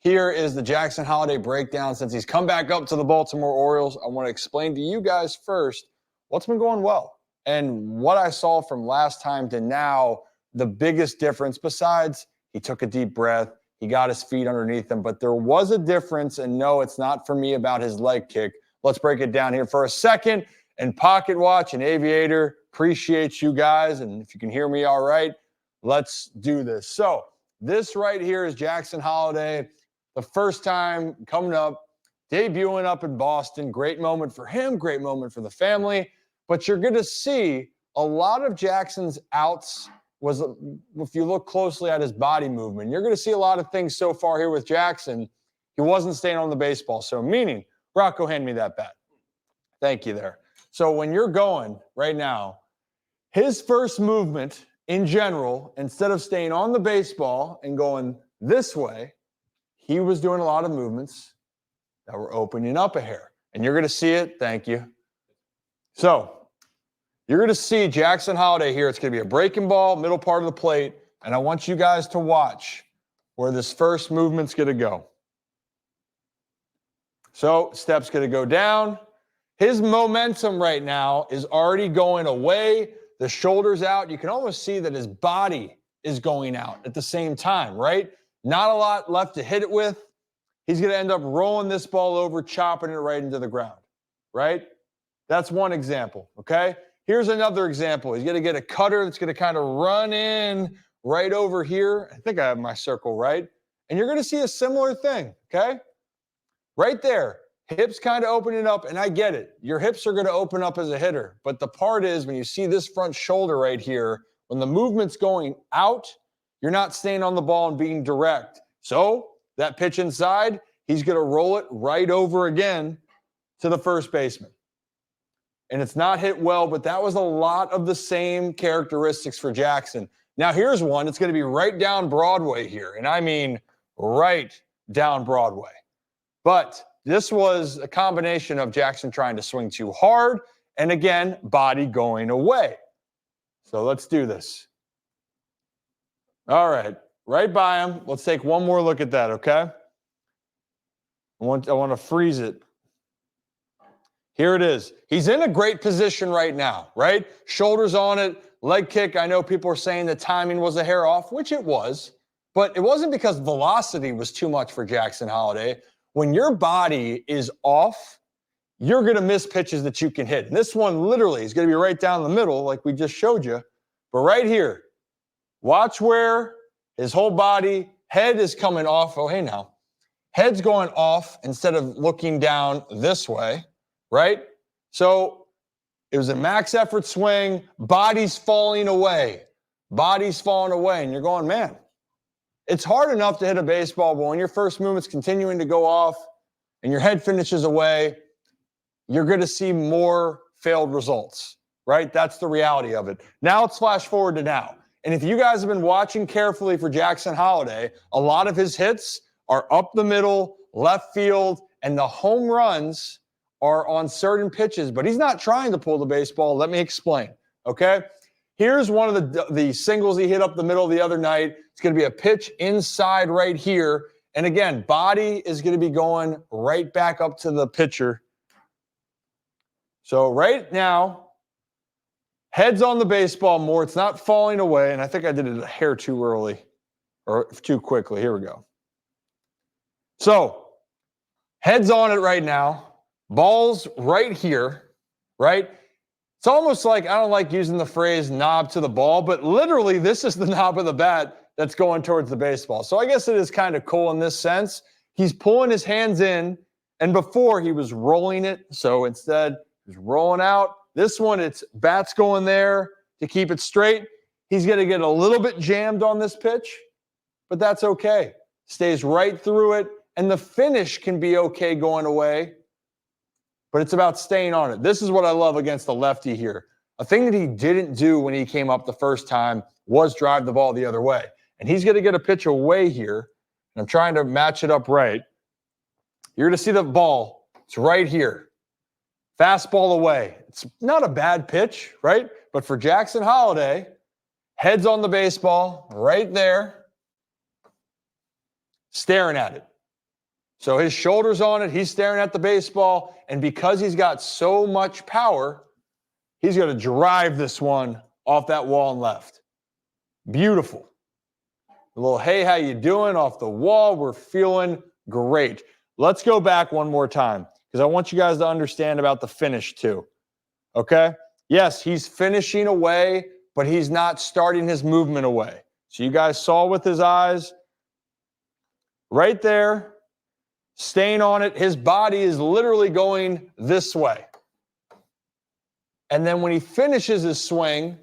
Here is the Jackson Holliday breakdown. Since he's come back up to the Baltimore Orioles, I want to explain to you guys first what's been going well and what I saw from last time to now. The biggest difference, besides he took a deep breath, he got his feet underneath him, but there was a difference, and no, it's not for me about his leg kick. Let's break it down here for a second. And Pocket Watch and Aviator, appreciate you guys, and if you can hear me all right, let's do this. So this right here is Jackson Holliday. The first time coming up, debuting up in Boston. Great moment for him, great moment for the family. But you're going to see a lot of Jackson's outs was, if you look closely at his body movement, you're going to see a lot of things so far here with Jackson. He wasn't staying on the baseball. So meaning, Rocco, hand me that bat. Thank you there. So when you're going right now, his first movement in general, instead of staying on the baseball and going this way, he was doing a lot of movements that were opening up a hair. And you're going to see it. Thank you. So you're going to see Jackson Holliday here. It's going to be a breaking ball, middle part of the plate. And I want you guys to watch where this first movement's going to go. So step's going to go down. His momentum right now is already going away. The shoulder's out. You can almost see that his body is going out at the same time, right? Not a lot left to hit it with. He's going to end up rolling this ball over, chopping it right into the ground, right? That's one example, okay? Here's another example. He's going to get a cutter that's going to kind of run in right over here. I think I have my circle right. And you're going to see a similar thing, okay? Right there. Hips kind of opening up, and I get it. Your hips are going to open up as a hitter. But the part is when you see this front shoulder right here, when the movement's going out, you're not staying on the ball and being direct. So that pitch inside, he's going to roll it right over again to the first baseman. And it's not hit well, but that was a lot of the same characteristics for Jackson. Now here's one. It's going to be right down Broadway here. And I mean right down Broadway. But this was a combination of Jackson trying to swing too hard and, again, body going away. So let's do this. All right, right by him. Let's take one more look at that, okay? I want to freeze it. Here it is. He's in a great position right now, right? Shoulders on it, leg kick. I know people are saying the timing was a hair off, which it was, but it wasn't because velocity was too much for Jackson Holliday. When your body is off, you're going to miss pitches that you can hit. And this one literally is going to be right down the middle like we just showed you. But right here, watch where his whole body, head is coming off. Oh, hey now. Head's going off instead of looking down this way, right? So it was a max effort swing. Body's falling away. Body's falling away. And you're going, man, it's hard enough to hit a baseball, but when your first movement's continuing to go off and your head finishes away, you're going to see more failed results, right? That's the reality of it. Now let's flash forward to now. And if you guys have been watching carefully for Jackson Holliday, a lot of his hits are up the middle, left field, and the home runs are on certain pitches, but he's not trying to pull the baseball. Let me explain, okay? Here's one of the singles he hit up the middle the other night. It's going to be a pitch inside right here. And again, body is going to be going right back up to the pitcher. So right now, head's on the baseball more. It's not falling away. And I think I did it a hair too early or too quickly. Here we go. So head's on it right now. Ball's right here, right? It's almost like, I don't like using the phrase knob to the ball, but literally this is the knob of the bat that's going towards the baseball. So I guess it is kind of cool in this sense. He's pulling his hands in, and before he was rolling it. So instead, he's rolling out. This one, it's bat's going there to keep it straight. He's going to get a little bit jammed on this pitch, but that's okay. Stays right through it, and the finish can be okay going away. But it's about staying on it. This is what I love against the lefty here. A thing that he didn't do when he came up the first time was drive the ball the other way. And he's going to get a pitch away here. And I'm trying to match it up right. You're going to see the ball. It's right here. Fastball away. It's not a bad pitch, right? But for Jackson Holliday, head's on the baseball right there, staring at it. So his shoulder's on it. He's staring at the baseball. And because he's got so much power, he's going to drive this one off that wall and left. Beautiful. A little, hey, how you doing off the wall. We're feeling great. Let's go back one more time because I want you guys to understand about the finish too. Okay? Yes, he's finishing away, but he's not starting his movement away. So you guys saw with his eyes right there, staying on it. His body is literally going this way. And then when he finishes his swing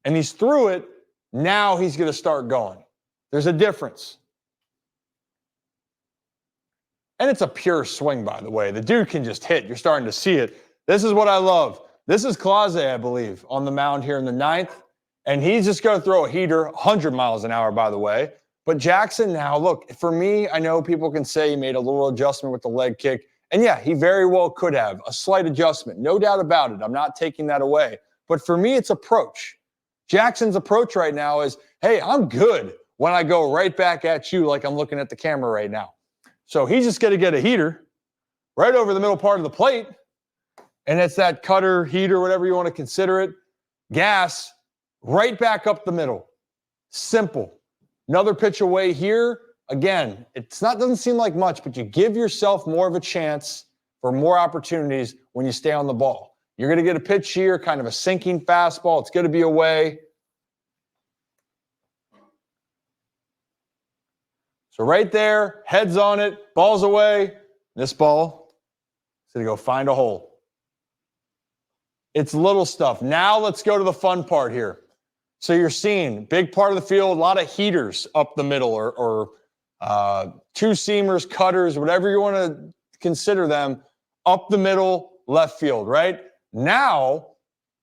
and he's through it, now he's going to start going. There's a difference. And it's a pure swing, by the way. The dude can just hit. You're starting to see it. This is what I love. This is Clase, I believe, on the mound here in the ninth. And he's just going to throw a heater, 100 miles an hour, by the way. But Jackson now, look, for me, I know people can say he made a little adjustment with the leg kick. And yeah, he very well could have a slight adjustment. No doubt about it. I'm not taking that away. But for me, it's approach. Jackson's approach right now is, hey, I'm good when I go right back at you like I'm looking at the camera right now. So he's just going to get a heater right over the middle part of the plate. And it's that cutter, heater, whatever you want to consider it, gas, right back up the middle. Simple. Another pitch away here. Again, doesn't seem like much, but you give yourself more of a chance for more opportunities when you stay on the ball. You're going to get a pitch here, kind of a sinking fastball. It's going to be away. So right there, heads on it, ball's away. This ball is going to go find a hole. It's little stuff. Now let's go to the fun part here. So you're seeing big part of the field, a lot of heaters up the middle or two-seamers, cutters, whatever you want to consider them, up the middle, left field, right? Now,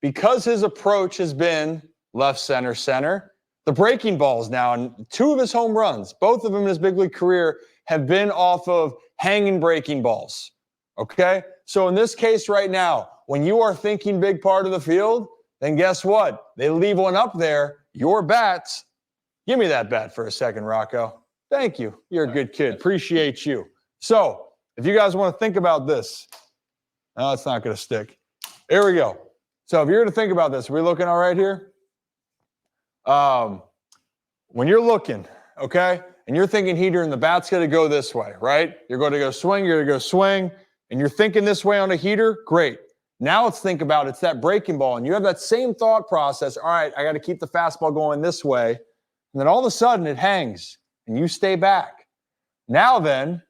because his approach has been left center, center, the breaking balls now, and 2 of his home runs, both of them in his big league career, have been off of hanging breaking balls, okay? So in this case right now, when you are thinking big part of the field, then guess what? They leave one up there. Your bats. Give me that bat for a second, Rocco. Thank you. You're a good kid. Appreciate you. So if you guys want to think about this, no, it's not going to stick. Here we go. So if you're going to think about this, are we looking all right here? When you're looking, okay, and you're thinking heater and the bat's going to go this way, right? You're going to go swing, you're going to go swing, and you're thinking this way on a heater, great. Now let's think about it's that breaking ball, and you have that same thought process. All right, I got to keep the fastball going this way. And then all of a sudden it hangs, and you stay back. Now then,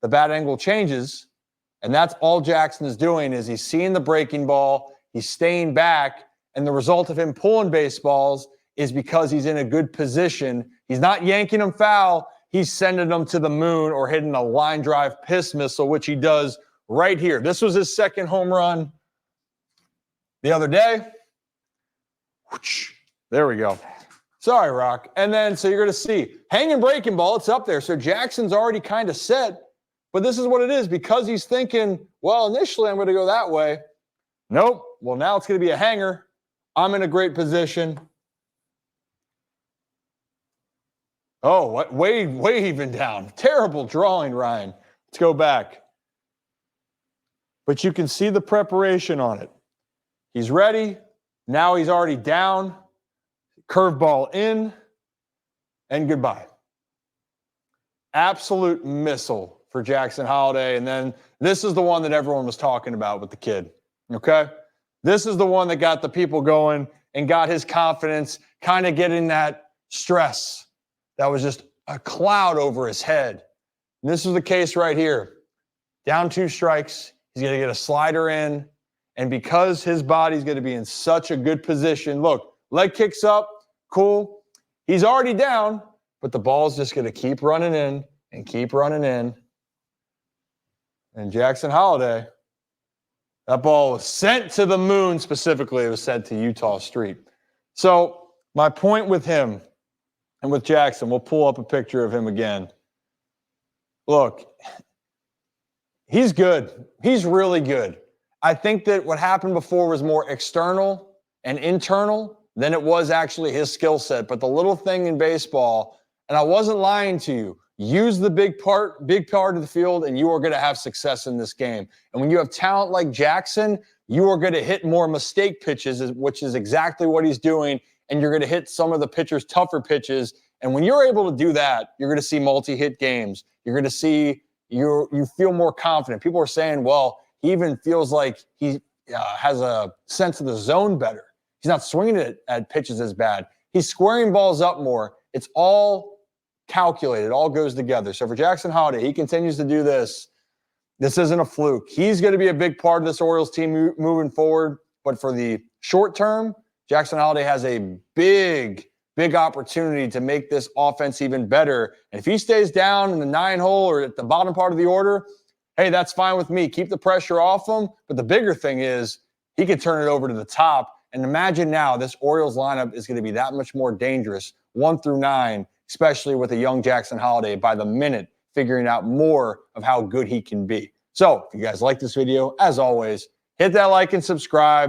the bat angle changes, and that's all Jackson is doing is he's seeing the breaking ball, he's staying back, and the result of him pulling baseballs is because he's in a good position. He's not yanking them foul. He's sending them to the moon or hitting a line drive piss missile, which he does right here. This was his second home run the other day. There we go. Sorry, Rock. And then, so you're going to see hanging breaking ball. It's up there. So Jackson's already kind of set, but this is what it is because he's thinking, well, initially I'm going to go that way. Nope. Well, now it's going to be a hanger. I'm in a great position. Oh, what? Way even down. Terrible drawing, Ryan. Let's go back. But you can see the preparation on it. He's ready. Now he's already down. Curveball in. And goodbye. Absolute missile for Jackson Holliday. And then this is the one that everyone was talking about with the kid. Okay? This is the one that got the people going and got his confidence, kind of getting that stress that was just a cloud over his head. And this is the case right here. Down 2 strikes. He's going to get a slider in. And because his body's going to be in such a good position, look, leg kicks up, cool. He's already down, but the ball's just going to keep running in and keep running in. And Jackson Holliday, that ball was sent to the moon specifically. It was sent to Utah Street. So my point with him and with Jackson, we'll pull up a picture of him again. Look, he's good. He's really good. I think that what happened before was more external and internal than it was actually his skill set. But the little thing in baseball, and I wasn't lying to you, use the big part of the field, and you are going to have success in this game. And when you have talent like Jackson, you are going to hit more mistake pitches, which is exactly what he's doing, and you're going to hit some of the pitchers' tougher pitches. And when you're able to do that, you're going to see multi-hit games. You're going to see you feel more confident. People are saying, well, he even feels like he has a sense of the zone better. He's not swinging it at pitches as bad. He's squaring balls up more. It's all calculated. It all goes together. So for Jackson Holliday, he continues to do this. This isn't a fluke. He's going to be a big part of this Orioles team moving forward. But for the short term, Jackson Holliday has a big opportunity to make this offense even better. And if he stays down in the 9-hole or at the bottom part of the order, hey, that's fine with me. Keep the pressure off him. But the bigger thing is he can turn it over to the top. And imagine now this Orioles lineup is going to be that much more dangerous, 1 through 9, especially with a young Jackson Holliday by the minute, figuring out more of how good he can be. So if you guys like this video, as always, hit that like and subscribe.